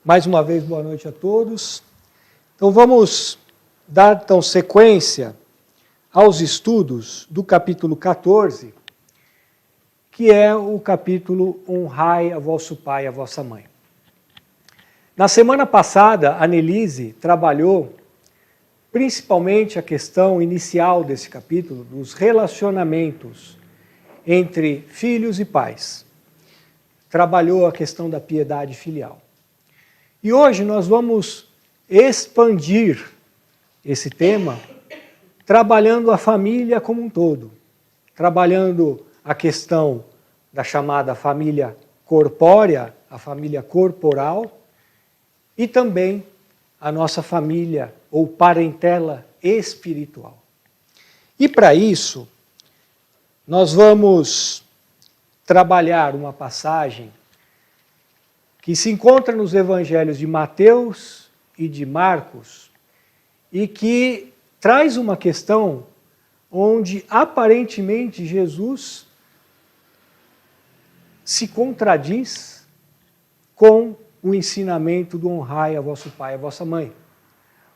Mais uma vez, boa noite a todos. Então vamos dar então sequência aos estudos do capítulo 14, que é o capítulo Honrai a vosso pai e a vossa mãe. Na semana passada, a Nelise trabalhou principalmente a questão inicial desse capítulo, dos relacionamentos entre filhos e pais. Trabalhou a questão da piedade filial. E hoje nós vamos expandir esse tema, trabalhando a família como um todo, trabalhando a questão da chamada família corpórea, a família corporal, e também a nossa família ou parentela espiritual. E para isso, nós vamos trabalhar uma passagem que se encontra nos evangelhos de Mateus e de Marcos e que traz uma questão onde aparentemente Jesus se contradiz com o ensinamento do honrai a vosso pai e a vossa mãe.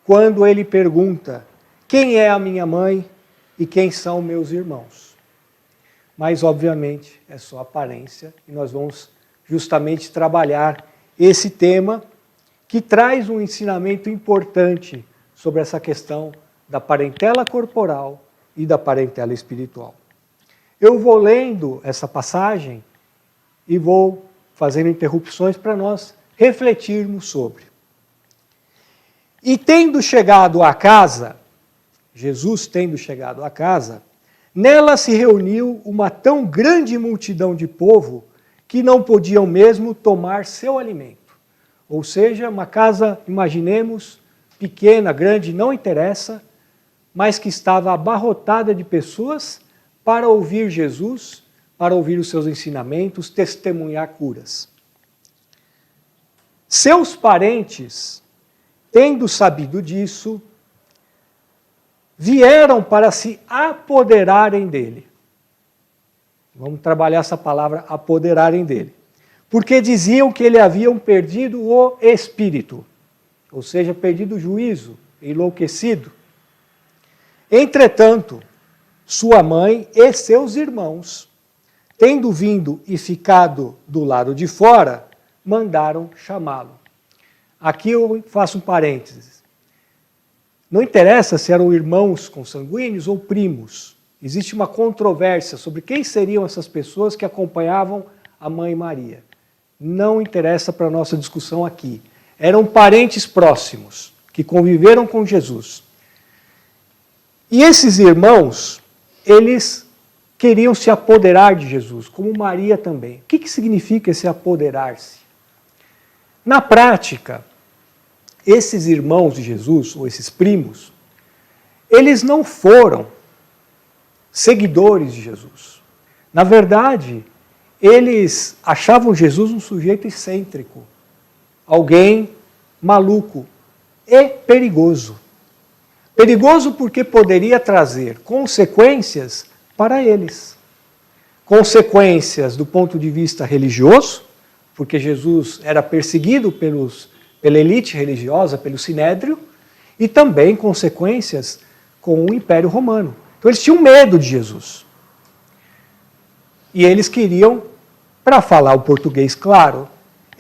Quando ele pergunta, quem é a minha mãe e quem são meus irmãos? Mas, obviamente, é só aparência e nós vamos justamente trabalhar esse tema que traz um ensinamento importante sobre essa questão da parentela corporal e da parentela espiritual. Eu vou lendo essa passagem e vou fazendo interrupções para nós refletirmos sobre. E tendo chegado à casa, Jesus tendo chegado à casa, nela se reuniu uma tão grande multidão de povo que não podiam mesmo tomar seu alimento. Ou seja, uma casa, imaginemos, pequena, grande, não interessa, mas que estava abarrotada de pessoas para ouvir Jesus, para ouvir os seus ensinamentos, testemunhar curas. Seus parentes, tendo sabido disso, vieram para se apoderarem dele. Vamos trabalhar essa palavra, apoderarem dele. Porque diziam que ele haviam perdido o espírito, ou seja, perdido o juízo, enlouquecido. Entretanto, sua mãe e seus irmãos, tendo vindo e ficado do lado de fora, mandaram chamá-lo. Aqui eu faço um parênteses. Não interessa se eram irmãos consanguíneos ou primos. Existe uma controvérsia sobre quem seriam essas pessoas que acompanhavam a mãe Maria. Não interessa para a nossa discussão aqui. Eram parentes próximos, que conviveram com Jesus. E esses irmãos, eles queriam se apoderar de Jesus, como Maria também. O que significa esse apoderar-se? Na prática, esses irmãos de Jesus, ou esses primos, eles não foram seguidores de Jesus. Na verdade, eles achavam Jesus um sujeito excêntrico, alguém maluco e perigoso. Perigoso porque poderia trazer consequências para eles. Consequências do ponto de vista religioso, porque Jesus era perseguido pela elite religiosa, pelo Sinédrio, e também consequências com o Império Romano. Então eles tinham medo de Jesus. E eles queriam, para falar o português claro,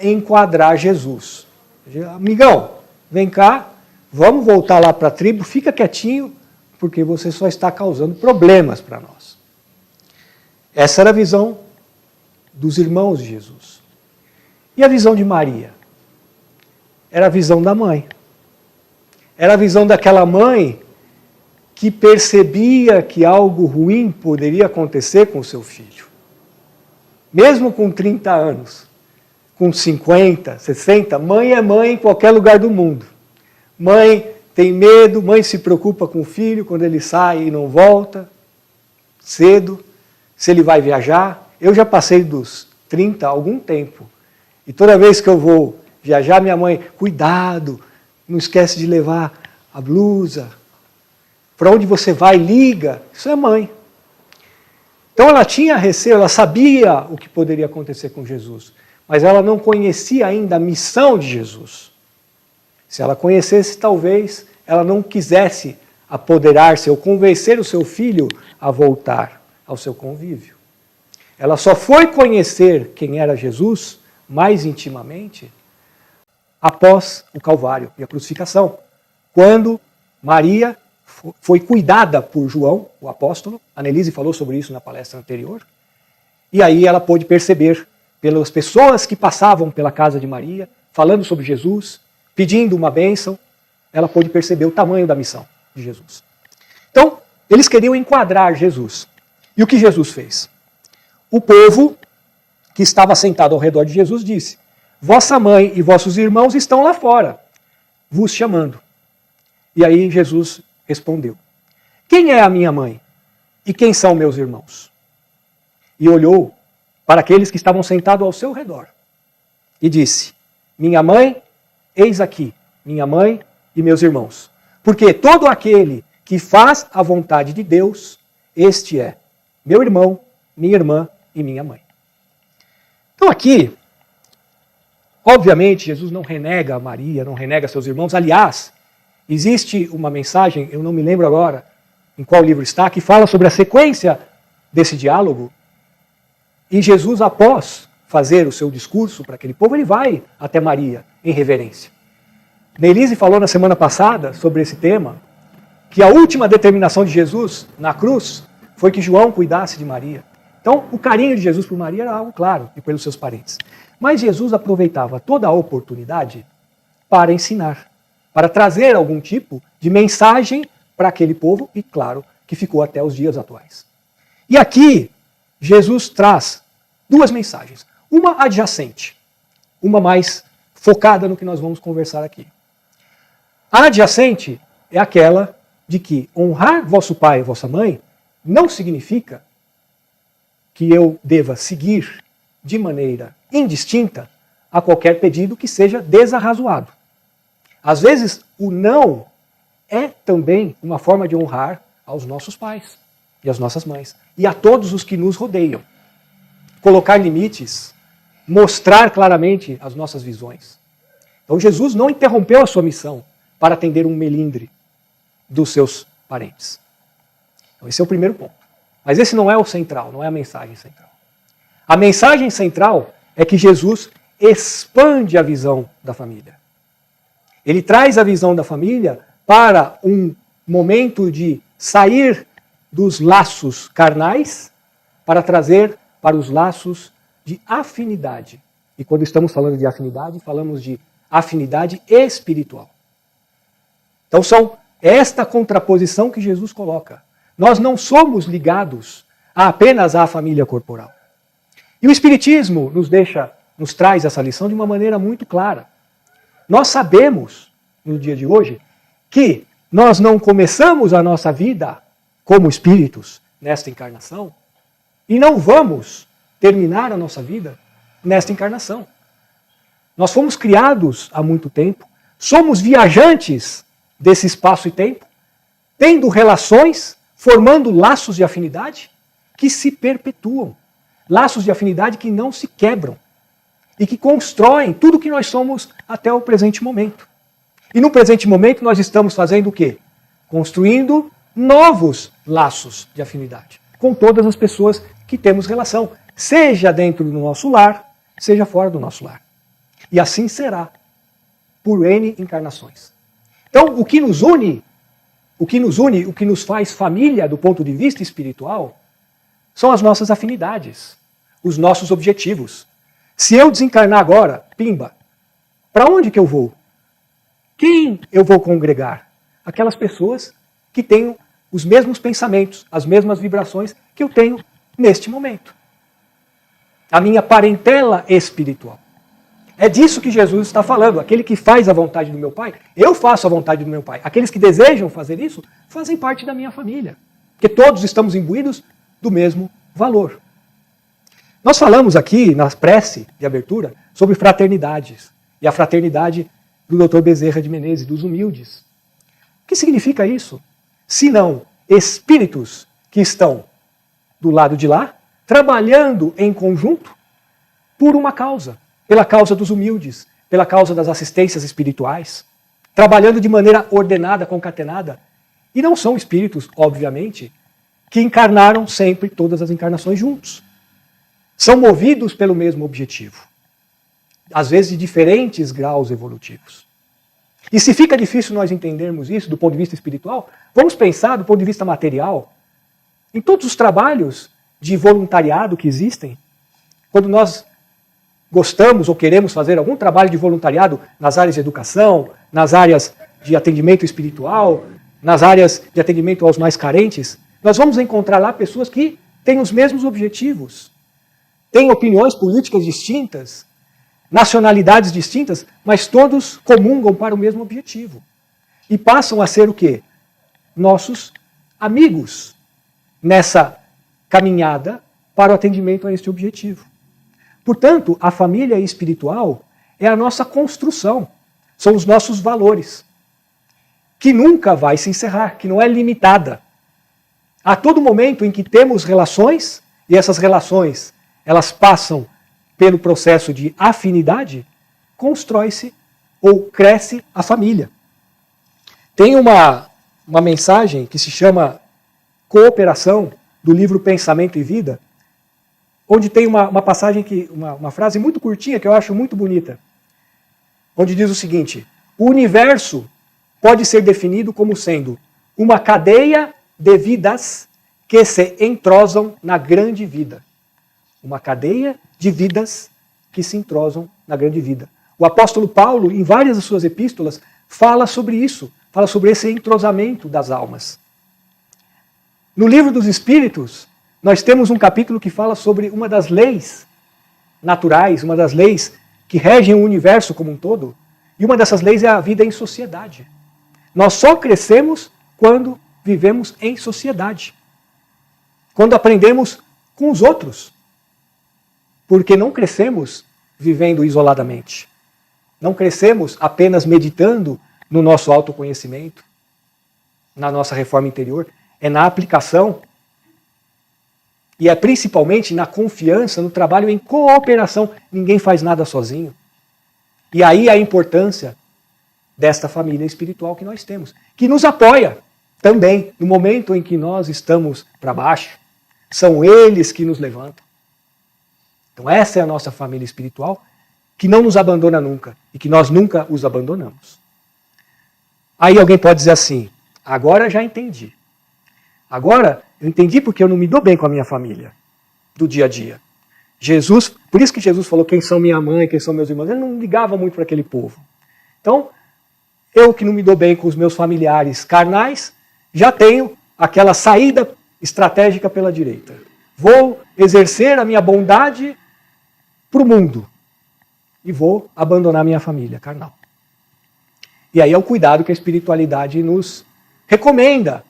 enquadrar Jesus. Amigão, vem cá, vamos voltar lá para a tribo, fica quietinho, porque você só está causando problemas para nós. Essa era a visão dos irmãos de Jesus. E a visão de Maria? Era a visão da mãe. Era a visão daquela mãe que percebia que algo ruim poderia acontecer com o seu filho. Mesmo com 30 anos, com 50, 60, mãe é mãe em qualquer lugar do mundo. Mãe tem medo, mãe se preocupa com o filho quando ele sai e não volta cedo, se ele vai viajar. Eu já passei dos 30 há algum tempo. E toda vez que eu vou viajar, minha mãe, cuidado, não esquece de levar a blusa. Para onde você vai, liga. Isso é mãe. Então ela tinha receio, ela sabia o que poderia acontecer com Jesus. mas ela não conhecia ainda a missão de Jesus. Se ela conhecesse, talvez ela não quisesse apoderar-se ou convencer o seu filho a voltar ao seu convívio. Ela só foi conhecer quem era Jesus mais intimamente após o Calvário e a crucificação, quando Maria foi cuidada por João, o apóstolo. A Nelise falou sobre isso na palestra anterior. E aí ela pôde perceber, pelas pessoas que passavam pela casa de Maria, falando sobre Jesus, pedindo uma bênção, ela pôde perceber o tamanho da missão de Jesus. Então, eles queriam enquadrar Jesus. E o que Jesus fez? O povo que estava sentado ao redor de Jesus disse: vossa mãe e vossos irmãos estão lá fora, vos chamando. E aí Jesus respondeu: quem é a minha mãe? E quem são meus irmãos? E olhou para aqueles que estavam sentados ao seu redor e disse: minha mãe, eis aqui, minha mãe e meus irmãos. Porque todo aquele que faz a vontade de Deus, este é meu irmão, minha irmã e minha mãe. Então aqui, obviamente, Jesus não renega a Maria, não renega seus irmãos. Aliás, existe uma mensagem, eu não me lembro agora em qual livro está, que fala sobre a sequência desse diálogo. E Jesus, após fazer o seu discurso para aquele povo, ele vai até Maria em reverência. Nelise falou na semana passada sobre esse tema, que a última determinação de Jesus na cruz foi que João cuidasse de Maria. Então, o carinho de Jesus por Maria era algo claro, e pelos seus parentes. Mas Jesus aproveitava toda a oportunidade para ensinar, para trazer algum tipo de mensagem para aquele povo, e claro, que ficou até os dias atuais. E aqui, Jesus traz duas mensagens. Uma adjacente, uma mais focada no que nós vamos conversar aqui. A adjacente é aquela de que honrar vosso pai e vossa mãe não significa que eu deva seguir de maneira indistinta a qualquer pedido que seja desarrazoado. Às vezes, o não é também uma forma de honrar aos nossos pais e às nossas mães e a todos os que nos rodeiam. Colocar limites, mostrar claramente as nossas visões. Então Jesus não interrompeu a sua missão para atender um melindre dos seus parentes. Então esse é o primeiro ponto. Mas esse não é o central, não é a mensagem central. A mensagem central é que Jesus expande a visão da família. Ele traz a visão da família para um momento de sair dos laços carnais para trazer para os laços de afinidade. E quando estamos falando de afinidade, falamos de afinidade espiritual. Então são esta contraposição que Jesus coloca. Nós não somos ligados apenas à família corporal. E o Espiritismo nos traz essa lição de uma maneira muito clara. Nós sabemos, no dia de hoje, que nós não começamos a nossa vida como espíritos nesta encarnação e não vamos terminar a nossa vida nesta encarnação. Nós fomos criados há muito tempo, somos viajantes desse espaço e tempo, tendo relações, formando laços de afinidade que se perpetuam. Laços de afinidade que não se quebram e que constroem tudo o que nós somos até o presente momento. E no presente momento nós estamos fazendo o quê? Construindo novos laços de afinidade com todas as pessoas que temos relação, seja dentro do nosso lar, seja fora do nosso lar. E assim será por N encarnações. Então, o que nos une, o que nos faz família do ponto de vista espiritual, são as nossas afinidades, os nossos objetivos. Se eu desencarnar agora, pimba, para onde que eu vou? Quem eu vou congregar? Aquelas pessoas que tenham os mesmos pensamentos, as mesmas vibrações que eu tenho neste momento. A minha parentela espiritual. É disso que Jesus está falando. Aquele que faz a vontade do meu Pai, eu faço a vontade do meu Pai. Aqueles que desejam fazer isso, fazem parte da minha família. Porque todos estamos imbuídos do mesmo valor. Nós falamos aqui, na prece de abertura, sobre fraternidades. E a fraternidade do Dr. Bezerra de Menezes, dos humildes. O que significa isso? Senão espíritos que estão do lado de lá, trabalhando em conjunto por uma causa. pela causa dos humildes, pela causa das assistências espirituais, trabalhando de maneira ordenada, concatenada. E não são espíritos, obviamente, que encarnaram sempre todas as encarnações juntos. São movidos pelo mesmo objetivo, às vezes de diferentes graus evolutivos. E se fica difícil nós entendermos isso do ponto de vista espiritual, vamos pensar do ponto de vista material, em todos os trabalhos de voluntariado que existem. Quando nós gostamos ou queremos fazer algum trabalho de voluntariado nas áreas de educação, nas áreas de atendimento espiritual, nas áreas de atendimento aos mais carentes, nós vamos encontrar lá pessoas que têm os mesmos objetivos, têm opiniões políticas distintas, nacionalidades distintas, mas todos comungam para o mesmo objetivo. E passam a ser o quê? Nossos amigos nessa caminhada para o atendimento a este objetivo. Portanto, a família espiritual é a nossa construção, são os nossos valores, que nunca vai se encerrar, que não é limitada. A todo momento em que temos relações, e essas relações elas passam pelo processo de afinidade, constrói-se ou cresce a família. Tem uma mensagem que se chama Cooperação, do livro Pensamento e Vida, onde tem uma passagem, uma frase muito curtinha que eu acho muito bonita, onde diz o seguinte: o universo pode ser definido como sendo uma cadeia de vidas que se entrosam na grande vida. Uma cadeia de vidas que se entrosam na grande vida. O apóstolo Paulo, em várias das suas epístolas, fala sobre isso, fala sobre esse entrosamento das almas. No livro dos Espíritos, nós temos um capítulo que fala sobre uma das leis naturais, uma das leis que regem o universo como um todo, e uma dessas leis é a vida em sociedade. Nós só crescemos quando vivemos em sociedade, quando aprendemos com os outros, porque não crescemos vivendo isoladamente, não crescemos apenas meditando no nosso autoconhecimento, na nossa reforma interior, é na aplicação e é principalmente na confiança, no trabalho em cooperação. Ninguém faz nada sozinho. E aí a importância desta família espiritual que nós temos, que nos apoia também no momento em que nós estamos para baixo. São eles que nos levantam. Então essa é a nossa família espiritual, que não nos abandona nunca e que nós nunca os abandonamos. Aí alguém pode dizer assim: agora já entendi. Agora eu entendi porque eu não me dou bem com a minha família do dia a dia. Jesus, por isso que Jesus falou quem são minha mãe, quem são meus irmãos. Ele não ligava muito para aquele povo. Então, eu que não me dou bem com os meus familiares carnais, já tenho aquela saída estratégica pela direita. Vou exercer a minha bondade para o mundo e vou abandonar minha família carnal. E aí é o cuidado que a espiritualidade nos recomenda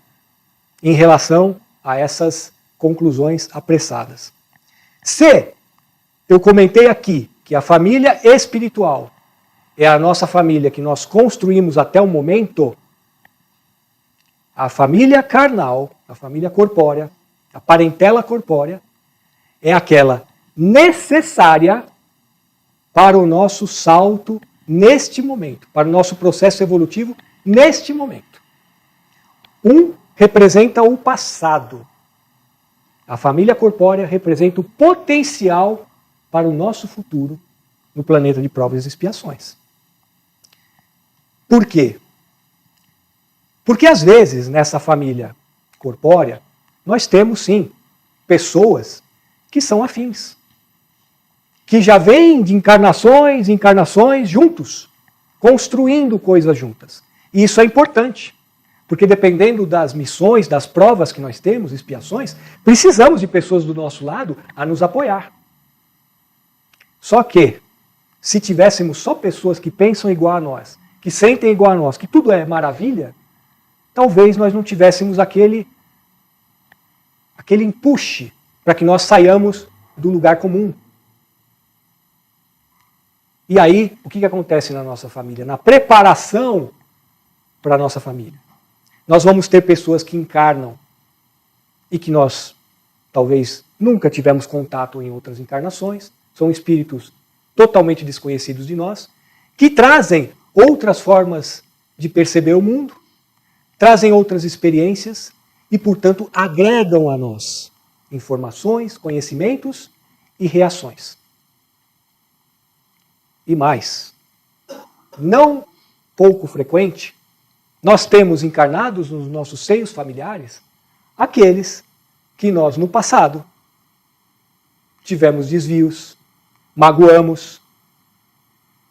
em relação a essas conclusões apressadas. Se eu comentei aqui que a família espiritual é a nossa família que nós construímos até o momento, a família carnal, a família corpórea, a parentela corpórea, é aquela necessária para o nosso salto neste momento, para o nosso processo evolutivo neste momento. Um representa o passado. A família corpórea representa o potencial para o nosso futuro no planeta de provas e expiações. Por quê? Porque às vezes nessa família corpórea nós temos sim pessoas que são afins, que já vêm de encarnações e encarnações juntos, construindo coisas juntas. E isso é importante, porque dependendo das missões, das provas que nós temos, expiações, precisamos de pessoas do nosso lado a nos apoiar. Só que, se tivéssemos só pessoas que pensam igual a nós, que sentem igual a nós, que tudo é maravilha, talvez nós não tivéssemos aquele empuxe para que nós saiamos do lugar comum. E aí, o que acontece na nossa família? Na preparação para a nossa família, nós vamos ter pessoas que encarnam e que nós talvez nunca tivemos contato em outras encarnações, são espíritos totalmente desconhecidos de nós, que trazem outras formas de perceber o mundo, trazem outras experiências e, portanto, agregam a nós informações, conhecimentos e reações. E mais, não pouco frequente, nós temos encarnados nos nossos seios familiares aqueles que nós, no passado, tivemos desvios, magoamos,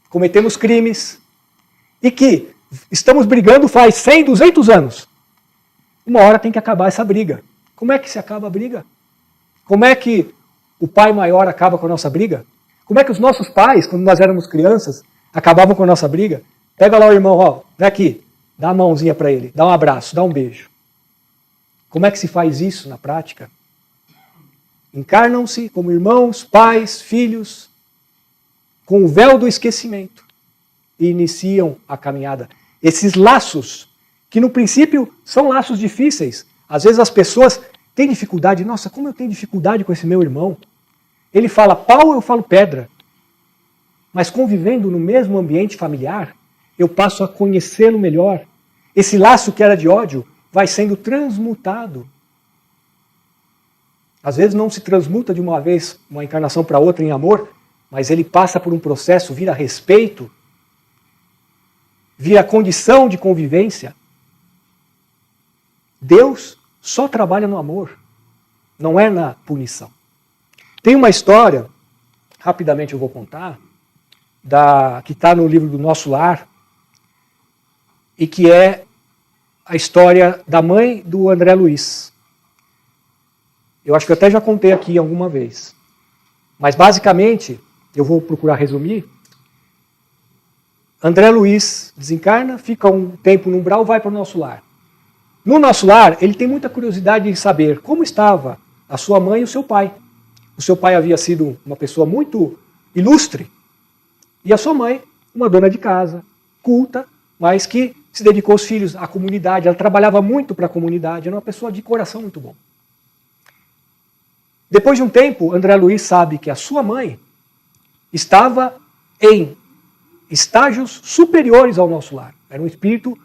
cometemos crimes e que estamos brigando faz 100, 200 anos. Uma hora tem que acabar essa briga. Como é que se acaba a briga? Como é que o pai maior acaba com a nossa briga? Como é que os nossos pais, quando nós éramos crianças, acabavam com a nossa briga? Pega lá o irmão, ó, vem aqui, dá a mãozinha para ele, dá um abraço, dá um beijo. Como é que se faz isso na prática? Encarnam-se como irmãos, pais, filhos, com o véu do esquecimento e iniciam a caminhada. Esses laços, que no princípio são laços difíceis. Às vezes as pessoas têm dificuldade. Nossa, como eu tenho dificuldade com esse meu irmão. Ele fala pau, eu falo pedra. Mas convivendo no mesmo ambiente familiar, eu passo a conhecê-lo melhor. Esse laço que era de ódio vai sendo transmutado. Às vezes não se transmuta de uma vez, uma encarnação para outra em amor, mas ele passa por um processo, vira respeito, vira condição de convivência. Deus só trabalha no amor, não é na punição. Tem uma história, rapidamente eu vou contar, que está no livro do Nosso Lar, e que é a história da mãe do André Luiz. Eu acho que eu até já contei aqui alguma vez. Mas basicamente, eu vou procurar resumir. André Luiz desencarna, fica um tempo no umbral, vai para o Nosso Lar. No Nosso Lar, ele tem muita curiosidade em saber como estava a sua mãe e o seu pai. O seu pai havia sido uma pessoa muito ilustre, e a sua mãe, uma dona de casa, culta, mas que se dedicou aos filhos, à comunidade. Ela trabalhava muito para a comunidade, era uma pessoa de coração muito bom. Depois de um tempo, André Luiz sabe que a sua mãe estava em estágios superiores ao Nosso Lar. Era um espírito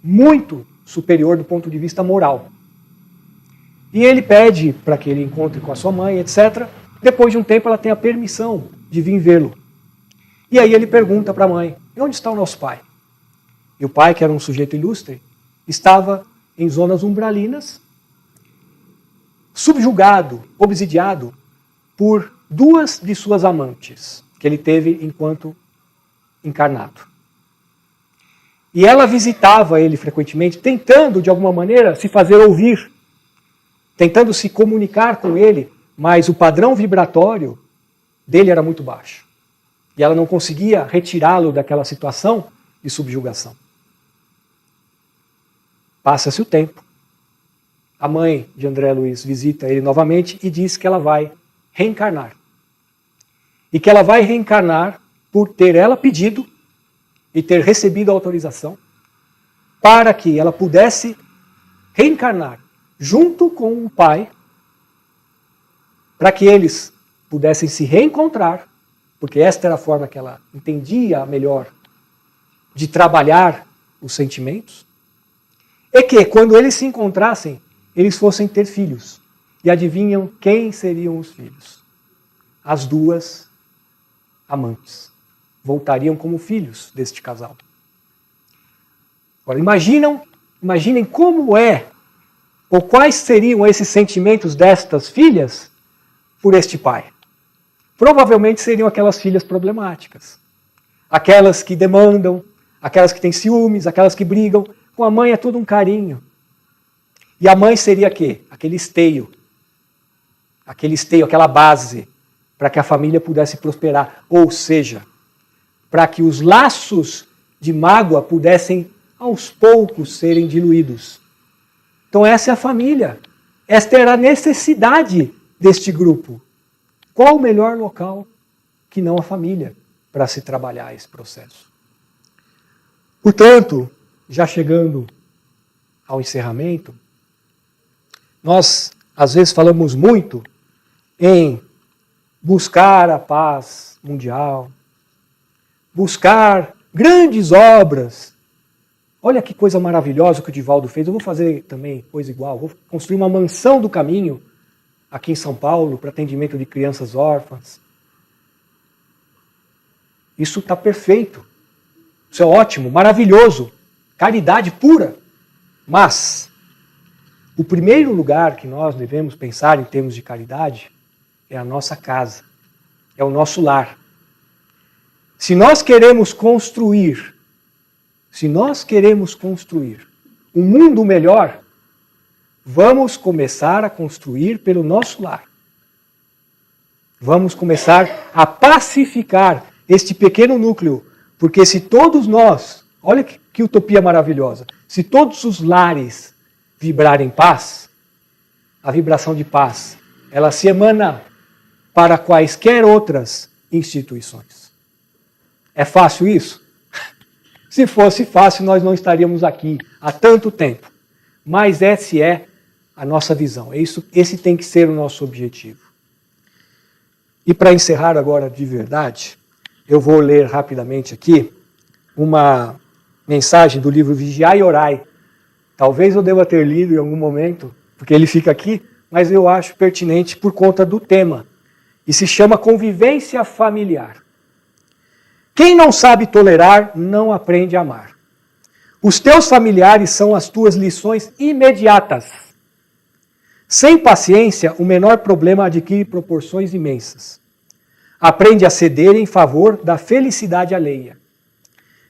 muito superior do ponto de vista moral. E ele pede para que ele encontre com a sua mãe, etc. Depois de um tempo, ela tem a permissão de vir vê-lo. E aí ele pergunta para a mãe, e onde está o nosso pai? E o pai, que era um sujeito ilustre, estava em zonas umbralinas, subjugado, obsidiado por duas de suas amantes, que ele teve enquanto encarnado. E ela visitava ele frequentemente, tentando, de alguma maneira, se fazer ouvir, tentando se comunicar com ele, mas o padrão vibratório dele era muito baixo. E ela não conseguia retirá-lo daquela situação de subjugação. Passa-se o tempo. A mãe de André Luiz visita ele novamente e diz que ela vai reencarnar. E que ela vai reencarnar por ter ela pedido e ter recebido a autorização para que ela pudesse reencarnar junto com o pai, para que eles pudessem se reencontrar, porque esta era a forma que ela entendia melhor de trabalhar os sentimentos, e que quando eles se encontrassem, eles fossem ter filhos. E adivinham quem seriam os filhos? As duas amantes. Voltariam como filhos deste casal. Agora, imaginem como é, ou quais seriam esses sentimentos destas filhas por este pai. Provavelmente seriam aquelas filhas problemáticas. Aquelas que demandam, aquelas que têm ciúmes, aquelas que brigam. Com a mãe é tudo um carinho. E a mãe seria quê? Aquele esteio, aquela base, para que a família pudesse prosperar. Ou seja, para que os laços de mágoa pudessem, aos poucos, serem diluídos. Então essa é a família. Esta era a necessidade deste grupo. Qual o melhor local que não a família para se trabalhar esse processo? Portanto, já chegando ao encerramento, nós às vezes falamos muito em buscar a paz mundial, buscar grandes obras. Olha que coisa maravilhosa que o Divaldo fez. Eu vou fazer também coisa igual. Vou construir uma mansão do caminho aqui em São Paulo para atendimento de crianças órfãs. Isso está perfeito. Isso é ótimo, maravilhoso. Caridade pura. Mas o primeiro lugar que nós devemos pensar em termos de caridade é a nossa casa. É o nosso lar. Se nós queremos construir um mundo melhor, vamos começar a construir pelo nosso lar. Vamos começar a pacificar este pequeno núcleo, porque se todos nós, olha que utopia maravilhosa, se todos os lares vibrarem paz, a vibração de paz, ela se emana para quaisquer outras instituições. É fácil isso? Se fosse fácil, nós não estaríamos aqui há tanto tempo. Mas essa é a nossa visão. Esse tem que ser o nosso objetivo. E para encerrar agora de verdade, eu vou ler rapidamente aqui uma mensagem do livro Vigiai e Orai. Talvez eu deva ter lido em algum momento, porque ele fica aqui, mas eu acho pertinente por conta do tema. E se chama Convivência Familiar. Quem não sabe tolerar, não aprende a amar. Os teus familiares são as tuas lições imediatas. Sem paciência, o menor problema adquire proporções imensas. Aprende a ceder em favor da felicidade alheia.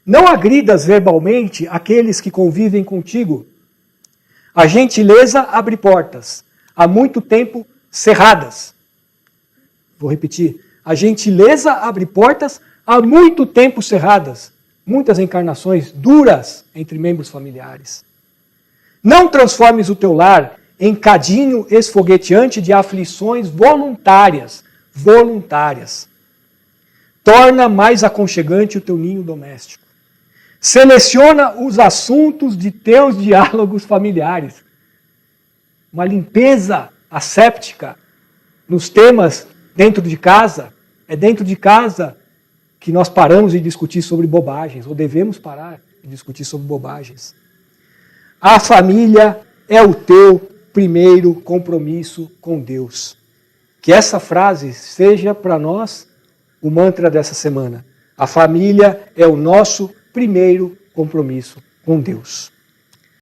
Não agridas verbalmente aqueles que convivem contigo. A gentileza abre portas, há muito tempo cerradas. Vou repetir. A gentileza abre portas há muito tempo cerradas. Muitas encarnações duras entre membros familiares. Não transformes o teu lar em cadinho esfogueteante de aflições voluntárias. Torna mais aconchegante o teu ninho doméstico. Seleciona os assuntos de teus diálogos familiares. Uma limpeza asséptica nos temas dentro de casa. É dentro de casa que nós paramos de discutir sobre bobagens, ou devemos parar de discutir sobre bobagens. A família é o teu primeiro compromisso com Deus. Que essa frase seja para nós o mantra dessa semana. A família é o nosso primeiro compromisso com Deus.